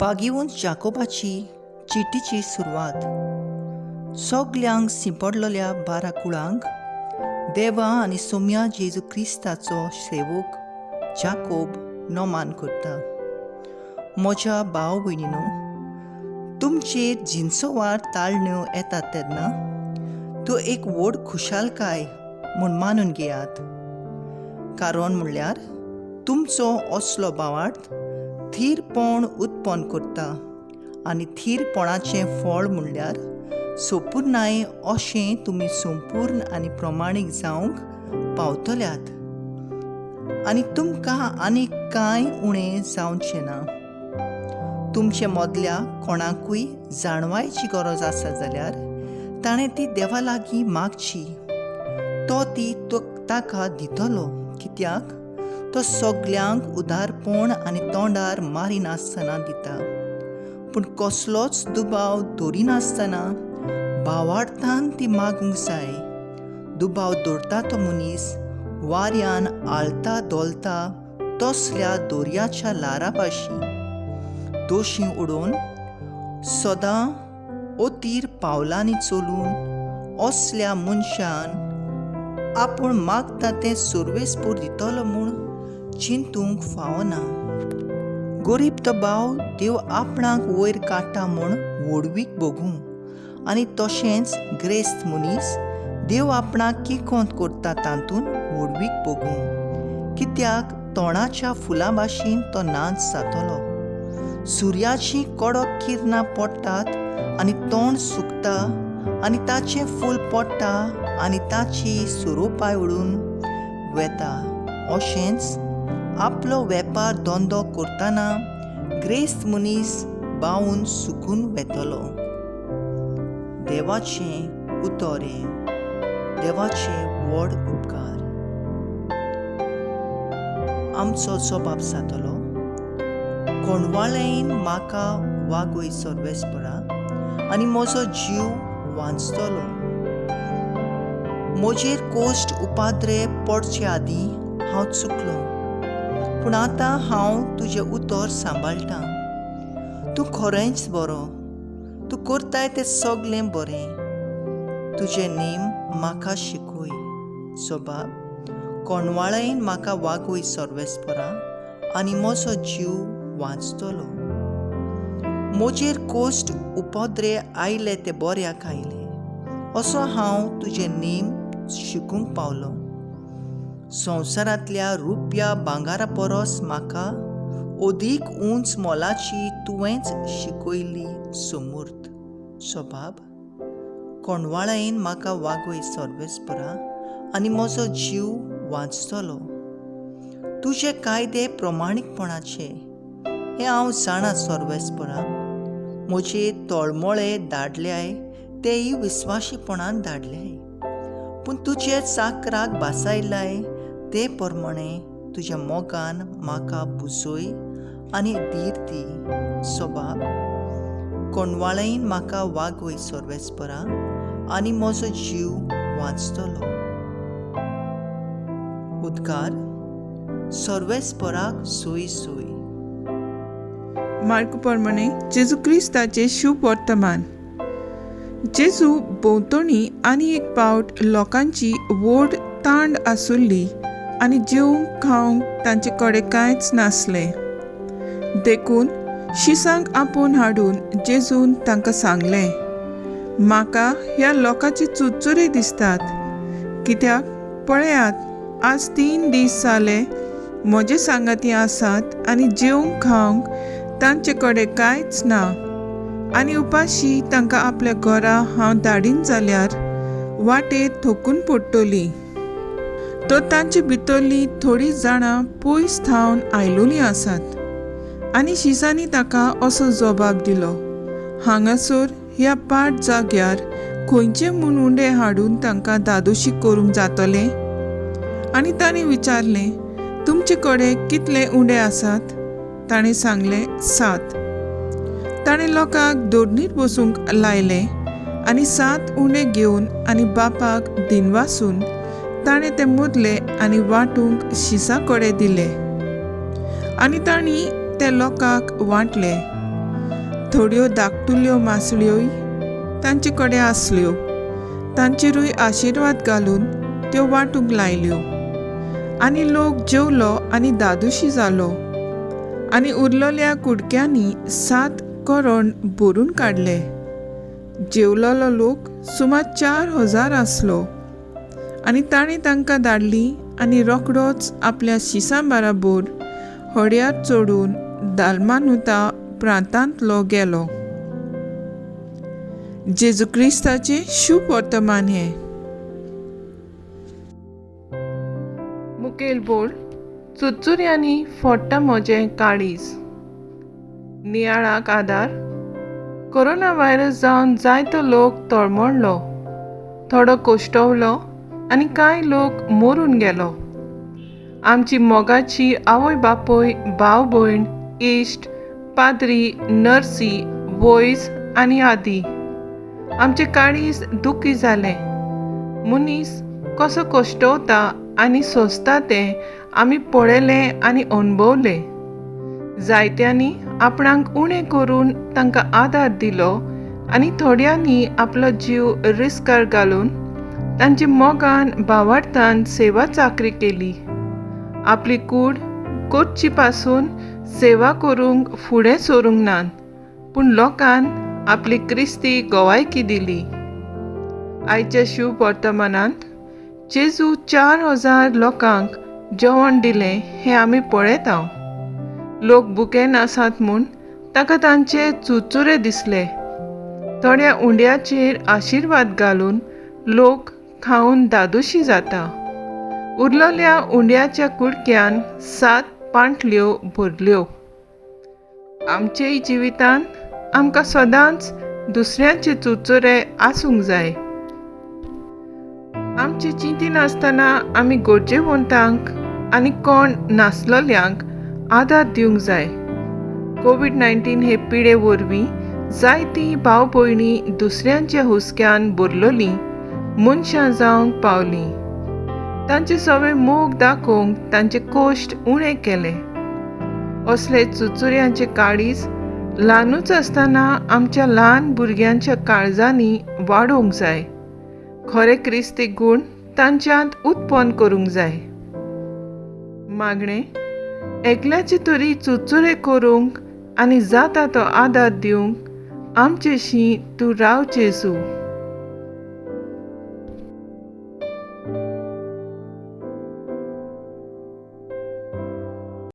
बागीवून जाकोबाची चिटीची सुरवात. सगल्यांक सिंपडलेल्या 12 कुळांक देवा आनी सोम्या जेजू क्रिस्ताचो सेवक जाकोब नोमान करता. म्हज्या भाव भयणीनो, तुमचेर जिनसो वार ताळण्यो येतात तेन्ना तो एक व्हड खुशालकाय म्हूण मानून घेयात. कारण म्हणल्यार तुमचो असलो भावार्थ थीरपण उत्पन्न करता आनी थीरपणाचें फळ म्हणल्यार सोपूर्णाय अशें तुमी संपूर्ण आनी प्रमाणीक जावंक पावतल्यात आनी तुमकां आनीक कांय उणें जावचें ना. तुमचे मदल्या कोणाकूय जाणवायची गरज आसा जाल्यार ताणें ती देवा लागीं मागची. तो ती ताका दितलो, कित्याक तो सगल्यांक उदारपण आनी तोंडार मारिनासतना दिता. पूण कसलोच दुबाव दवरिनासतना भावार्थान ती मागूंक जाय. दुबाव दवरता तो मनीस वाऱ्यान आळता दोलता तसल्या दोरयाच्या लारा भाशीं दोशी उडोवन सदां ओतीर पावलांनी चलून असल्या मनशान आपूण मागता तें सर्वेस्पूर दितलो म्हूण चिंतूंक फावना. गरीब तो भाव देव आपणाक वयर काडटा म्हूण व्हडवीक बगूं आनी तशेंच ग्रेस्त मनीस देव आपणाक किकोंत करता तातूंत व्हडवीक बगूं. कित्याक तोंडाच्या फुलां भाशेन तो नाच जातलो. सुर्याची कडक किरणां पडटात आनी तोंड सुकता आनी ताचें फूल पडटा आनी ताची सोरोपाय उडून वेता. अशेंच आपलो वेपार धंदो करतना ग्रेस्त मनीस बावून सुकून वेतलो. देवाचें उतोरें, देवाचे व्हड उपकार. आमचो जबाब जातलो, कोणवाळेन म्हाका वागय सर्वेस्परा आनी म्हजो जीव वांचतलो. म्हजेर कोश्ट उपाद्रे पडचे आदीं हांव चुकलो, पूण आतां हांव तुजें उतर सांबाळटां. तूं खरेंच बरो, तूं करताय तें सगलें बरें. तुजे नेम म्हाका शिकय. जबाब, कोणवाळेन म्हाका वागय सर्वेस्परा आनी म्हजो जीव वांचतलो. म्हजेर कोश्ट उपद्रे आयले ते बऱ्याक आयले असो हांव तुजे नेम शिकूंक पावलो. संवसारांतल्या रुप्या भांगारा परस म्हाका अदीक उंच मोलाची तुवेंच शिकयली समूर्त. जबाब, कोणवाळेन म्हाका वागय सर्वेस्परा आनी म्हजो जीव वांचतलो. तुजे कायदे प्रमाणीकपणाचे हें हांव जाणा सर्वेस्परा. म्हजे तळमळे धाडल्याय तेय विस्वाशीपणान धाडल्याय. पूण तुजे चाकराक बासायलाय ते प्रमाणें तुज्या मोगान म्हाका बुजय आनी धीर दी. जबाब, कोणवाळेन म्हाका वागय सर्वेस्परा आनी म्हजो जीव वांचतलो. उद्गार. सर्वेस्पराक सोय सोय. मार्क प्रमाणे जेजू क्रिस्ताचे शुभ वर्तमान. जेजू भोंवतणी आनी एक पावट लोकांची व्हड तांड आसुल्ली आनी जेवंक खावंक तांचे कडेन कांयच नासलें. देखून शिसांक आपोवन हाडून जेजून तांकां सांगलें, म्हाका ह्या लोकांची चुरचुरी दिसतात. कित्याक पळयात, आज 3 दीस जाले म्हजे सांगाती आसात आनी जेवंक खावंक तांचे कडेन कांयच ना. आनी उपाशी तांकां आपल्या घरा हांव धाडीन जाल्यार वाटेर थकून पडटली. तर तांचे भितरलीं थोडीं जाणां पयस थावन आयलोलीं आसात. आनी शिसांनी ताका असो जबाब दिलो, हांगासर ह्या पाट जाग्यार खंयचे म्हूण उंडे हाडून तांकां दादोशी करूंक जातलें? आनी ताणें विचारलें, तुमचे कडेन कितले उंडे आसात? ताणें सांगलें, 7. ताणें लोकांक दोडणीर बसूंक लायलें आनी 7 उंडे घेवन आनी बापाक दिनवासून ताणें ते मोदले आनी वांटूंक शिसा कडेन दिले. आनी तांणी ते लोकांक वांटले. थोड्यो धाकटुल्यो मासळ्योय तांचे कडेन आसल्यो. तांचेरूय आशिर्वाद घालून त्यो वांटूंक लायल्यो. आनी लोक जेवलो आनी दादोशी जालो. आनी उरलेल्या कुडक्यांनी 7 करोण भरून काडले. जेवलोलो लोक सुमार 4,000 आसलो. आनी ताणें तांकां धाडली आनी रोखडोच आपल्या शिसां बाराबर होड्यार चडून दालमानुता प्रांतांतलो गेलो. जेजू क्रिस्ताचें शुभ वर्तमान हें. मुखेल बोर्ड चुचुऱ्यांनी फोडटा म्हजें काळीज. नियाळाक आदार. कोरोना व्हायरस जावन जायतो लोक तळमळलो, थोडो कोश्टवलो आनी कांय लोक मरून गेलो. आमची मोगाची आवय बापूय, भाव भयण, इश्ट, पाद्री, नर्सी, वॉयस आनी आदी, आमचे काळीज दुखी जालें. मनीस कसो कोश्टवता आनी सोंसता तें आमी पळयलें आनी अणभवलें. जायत्यांनी आपणाक उणें करून तांकां आदार दिलो आनी थोड्यांनी आपलो जीव रिस्कार घालून तांचे मोगान भावार्थान सेवा चाकरी केली. आपली कूड करची पासून सेवा करूंक फुडें सरूंक नात, पूण लोकांन आपली क्रिस्ती गोवायकी दिली. आयच्या शुभ वर्तमानांत जेजू 4,000 लोकांक जेवण दिलें हें आमी पळयता. लोक भुकेन आसात म्हूण ताका तांचे चुचुरे दिसले. थोड्या उंड्याचेर आशिर्वाद घालून लोक खावन दादोशी जाता. उरलेल्या उंड्याच्या कुडक्यान 7 पांटल्यो भरल्यो. आमचेय जिवितांत आमकां सदांच दुसऱ्यांचे चुचुरे आसूंक जाय. आमचे चिंतेन आसतना आमी गरजेवंतांक आनी कोण नासलेल्यांक आदार दिवंक जाय. कोविड-19 हे पिडे वरवीं जायतीं भाव भयणी दुसऱ्यांच्या हुस्क्यान भरलोलीं मनशां जावंक पावलीं. तांचे सगळे मोग दाखोवंक तांचे कोश्ट उणें केले. असले चुचुऱ्यांचे काळीज ल्हानूच आसतना आमच्या ल्हान भुरग्यांच्या काळजांनी वाडोवंक जाय. खरे क्रिस्ती गूण तांच्यांत उत्पन्न करूंक जाय. मागणें. एकल्याचे तरी चुचुरे करूंक आनी जाता तो आदार दिवंक आमचेशी तूं राव जेजू.